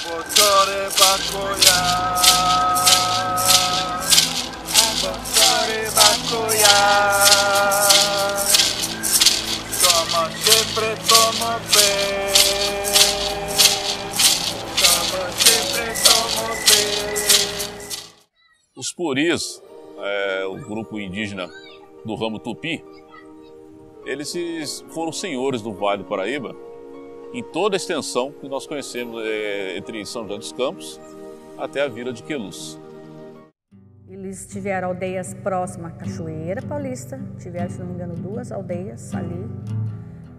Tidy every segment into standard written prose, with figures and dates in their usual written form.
Botore bakoya, botore bakoya, toma sempre tomo pé, toma sempre tomo pé. Os Puris, o grupo indígena do ramo Tupi, eles foram senhores do Vale do Paraíba em toda a extensão que nós conhecemos entre São José dos Campos até a vila de Queluz. Eles tiveram aldeias próximas à Cachoeira Paulista, tiveram, se não me engano, 2 aldeias ali.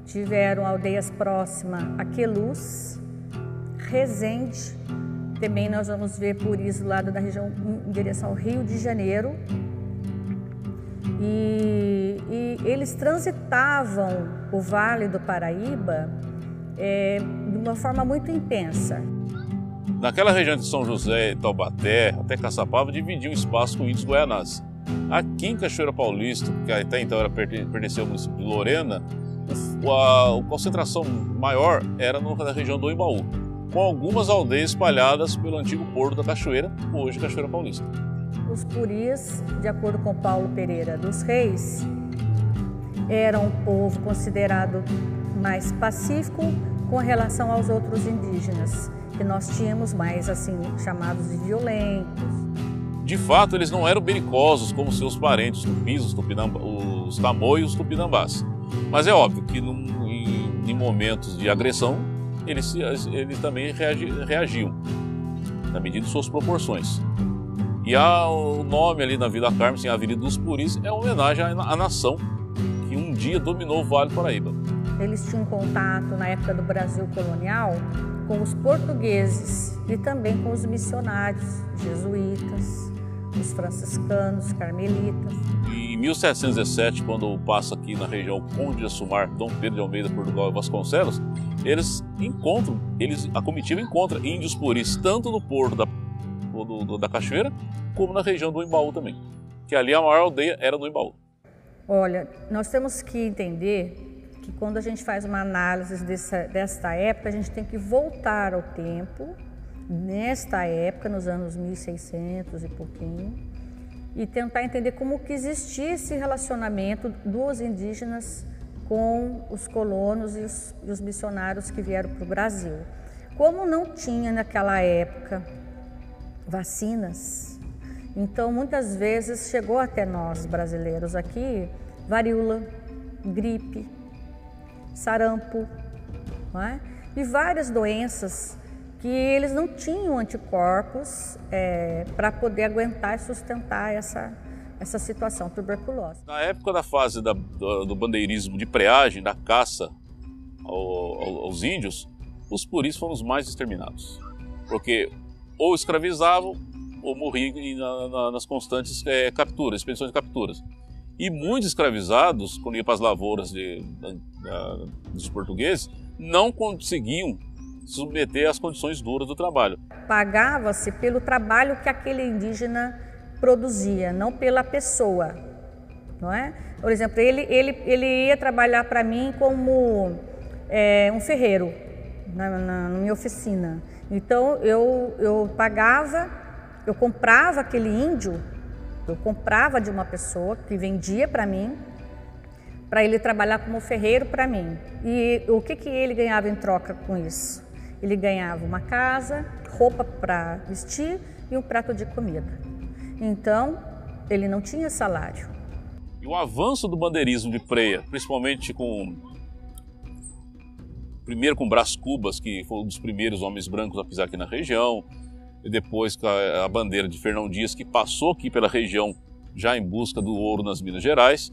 Tiveram aldeias próximas a Queluz, Resende. Também nós vamos ver Puris do lado da região em direção ao Rio de Janeiro. E eles transitavam o Vale do Paraíba de uma forma muito intensa. Naquela região de São José, Taubaté, até Caçapava, dividia o espaço com índios guaianazes. Aqui em Cachoeira Paulista, que até então pertencia ao município de Lorena, a concentração maior era na região do Imbaú, com algumas aldeias espalhadas pelo antigo Porto da Cachoeira, hoje Cachoeira Paulista. Os Puris, de acordo com Paulo Pereira dos Reis, eram um povo considerado mais pacífico com relação aos outros indígenas, que nós tínhamos mais assim chamados de violentos. De fato, eles não eram belicosos como seus parentes tupis, os Camoi e os Tupinambás. Mas é óbvio que em momentos de agressão, eles também reagiam, na medida de suas proporções. E o nome ali na Vila Carmen, a Avenida dos Puris, é uma homenagem à nação que um dia dominou o Vale do Paraíba. Eles tinham contato na época do Brasil colonial com os portugueses e também com os missionários jesuítas, os franciscanos, carmelitas. Em 1717, quando passa aqui na região Conde de Assumar, Dom Pedro de Almeida, Portugal e Vasconcelos, a comitiva encontra índios puris tanto no porto da Cachoeira, como na região do Imbaú também, que ali a maior aldeia era no Imbaú. Olha, nós temos que entender que quando a gente faz uma análise desta época, a gente tem que voltar ao tempo, nesta época, nos anos 1600 e pouquinho, e tentar entender como que existia esse relacionamento dos indígenas com os colonos e os missionários que vieram para o Brasil. Como não tinha naquela época vacinas, então muitas vezes chegou até nós brasileiros aqui varíola, gripe, sarampo, não é? E várias doenças que eles não tinham anticorpos para poder aguentar e sustentar essa situação, tuberculose. Na época da fase do bandeirismo de preagem, da caça aos índios, os puris foram os mais exterminados, porque ou escravizavam ou morriam nas constantes capturas, expedições de capturas. E muitos escravizados, quando iam para as lavouras dos portugueses, não conseguiam submeter às condições duras do trabalho. Pagava-se pelo trabalho que aquele indígena produzia, não pela pessoa, não é? Por exemplo, ele ia trabalhar para mim como um ferreiro na minha oficina. Então eu pagava, eu comprava aquele índio, eu comprava de uma pessoa que vendia para mim, para ele trabalhar como ferreiro para mim. E o que ele ganhava em troca com isso? Ele ganhava uma casa, roupa para vestir e um prato de comida. Então, ele não tinha salário. E o avanço do bandeirismo de preia, principalmente primeiro com Brás Cubas, que foi um dos primeiros homens brancos a pisar aqui na região, e depois com a bandeira de Fernão Dias, que passou aqui pela região já em busca do ouro nas Minas Gerais,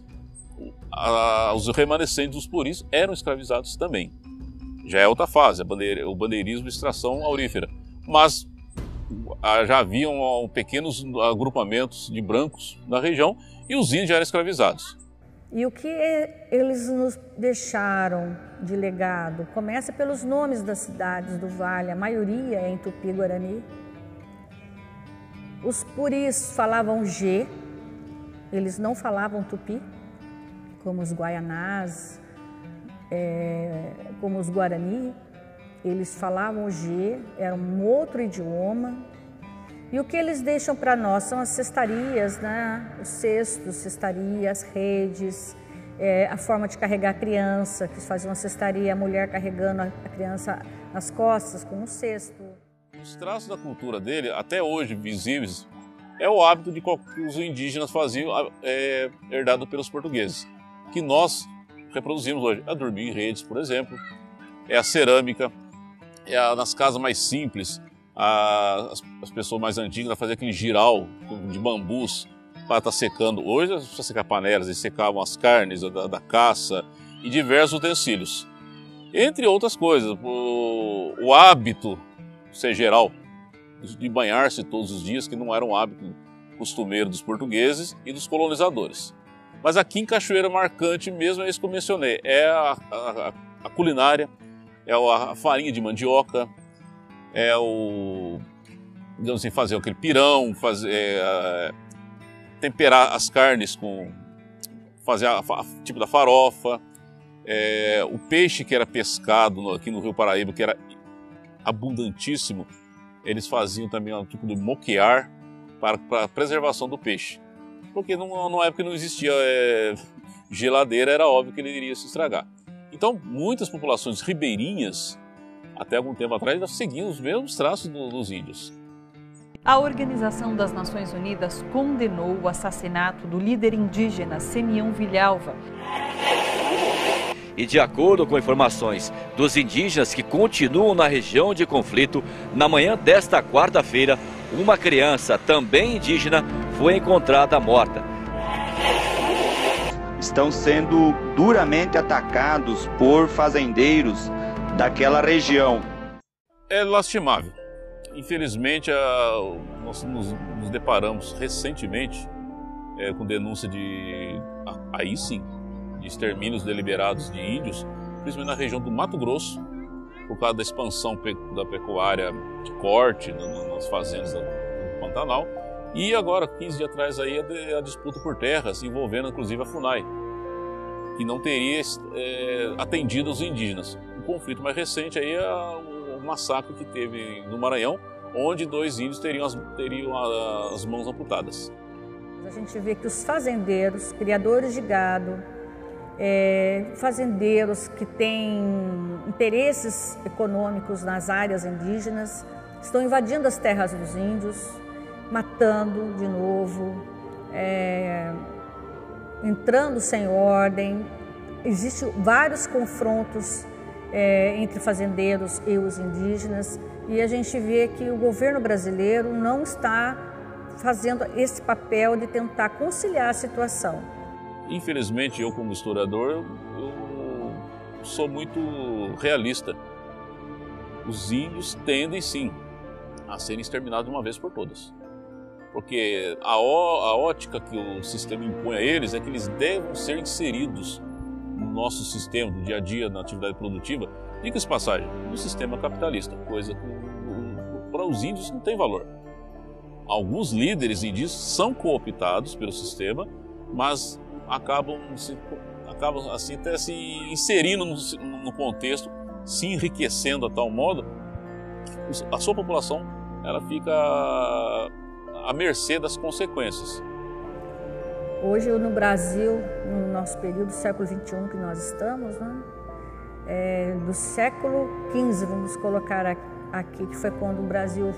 os remanescentes dos puris eram escravizados também. Já é outra fase, o bandeirismo de extração aurífera. Mas já haviam pequenos agrupamentos de brancos na região e os índios já eram escravizados. E o que eles nos deixaram de legado? Começa pelos nomes das cidades do Vale, a maioria é em Tupi-Guarani. Os puris falavam G, eles não falavam Tupi, como os Guaianás, como os Guarani. Eles falavam o G, era um outro idioma. E o que eles deixam para nós são as cestarias, né? Os cestos, cestarias, redes, a forma de carregar a criança, que faziam uma cestaria, a mulher carregando a criança nas costas com um cesto. Os traços da cultura dele, até hoje visíveis, é o hábito de que os indígenas faziam, herdado pelos portugueses, que nós reproduzimos hoje. A dormir em redes, por exemplo, é a cerâmica, nas casas mais simples, as pessoas mais antigas faziam aquele giral de bambus para estar secando. Hoje, para secar panelas, eles secavam as carnes da caça e diversos utensílios. Entre outras coisas, o hábito, ser geral, de banhar-se todos os dias, que não era um hábito costumeiro dos portugueses e dos colonizadores. Mas aqui em Cachoeira, marcante mesmo é isso que eu mencionei, é a culinária, é a farinha de mandioca, digamos assim, fazer aquele pirão, temperar as carnes fazer tipo da farofa, o peixe que era pescado aqui no Rio Paraíba, que era abundantíssimo, eles faziam também um tipo de moquear para a preservação do peixe. Porque numa época que não existia geladeira, era óbvio que ele iria se estragar. Então, muitas populações ribeirinhas, até algum tempo atrás, ainda seguiam os mesmos traços dos índios. A Organização das Nações Unidas condenou o assassinato do líder indígena Semião Vilhalva. E de acordo com informações dos indígenas que continuam na região de conflito, na manhã desta quarta-feira, uma criança, também indígena, foi encontrada morta. Estão sendo duramente atacados por fazendeiros daquela região. É lastimável. Infelizmente, nós nos deparamos recentemente com denúncia aí sim, de extermínios deliberados de índios, principalmente na região do Mato Grosso, por causa da expansão da pecuária de corte nas fazendas do Pantanal. E agora, 15 dias atrás, aí, a disputa por terras, envolvendo inclusive a FUNAI, que não teria atendido os indígenas. Um conflito mais recente aí é o massacre que teve no Maranhão, onde 2 índios teriam as mãos amputadas. A gente vê que os fazendeiros, criadores de gado, fazendeiros que têm interesses econômicos nas áreas indígenas, estão invadindo as terras dos índios, matando de novo, entrando sem ordem. Existem vários confrontos entre fazendeiros e os indígenas, e a gente vê que o governo brasileiro não está fazendo esse papel de tentar conciliar a situação. Infelizmente, eu como historiador, eu sou muito realista. Os índios tendem sim a serem exterminados de uma vez por todas. Porque a ótica que o sistema impõe a eles é que eles devem ser inseridos no nosso sistema, do dia a dia, na atividade produtiva, diga-se passagem, no sistema capitalista, coisa que para os índios não tem valor. Alguns líderes indígenas são cooptados pelo sistema, mas acabam assim até se inserindo no contexto, se enriquecendo a tal modo que a sua população ela fica à mercê das consequências. Hoje no Brasil, no nosso período do século XXI que nós estamos, né? Do século XV, vamos colocar aqui, que foi quando o Brasil,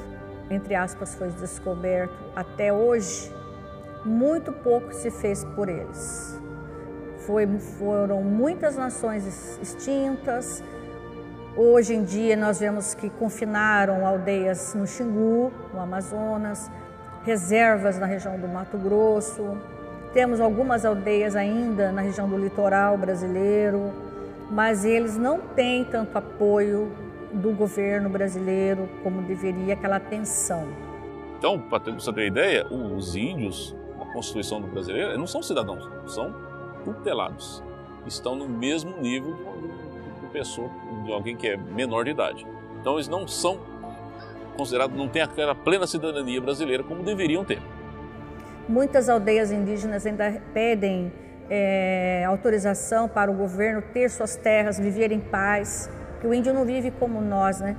entre aspas, foi descoberto, até hoje, muito pouco se fez por eles. Foram muitas nações extintas. Hoje em dia nós vemos que confinaram aldeias no Xingu, no Amazonas, reservas na região do Mato Grosso. Temos algumas aldeias ainda na região do litoral brasileiro, mas eles não têm tanto apoio do governo brasileiro como deveria, aquela atenção. Então, para você ter ideia, os índios, na Constituição brasileira, não são cidadãos, são tutelados. Estão no mesmo nível de alguém que é menor de idade. Então, eles não são considerados, não têm aquela plena cidadania brasileira como deveriam ter. Muitas aldeias indígenas ainda pedem autorização para o governo ter suas terras, viver em paz, que o índio não vive como nós, né?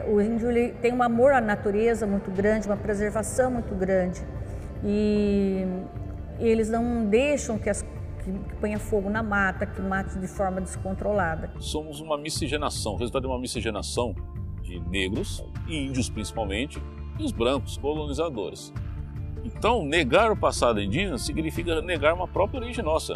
O índio ele tem um amor à natureza muito grande, uma preservação muito grande. E eles não deixam que ponha fogo na mata, que mate de forma descontrolada. Somos uma miscigenação, o resultado de uma miscigenação de negros, índios principalmente, e os brancos colonizadores. Então, negar o passado indígena significa negar uma própria origem nossa.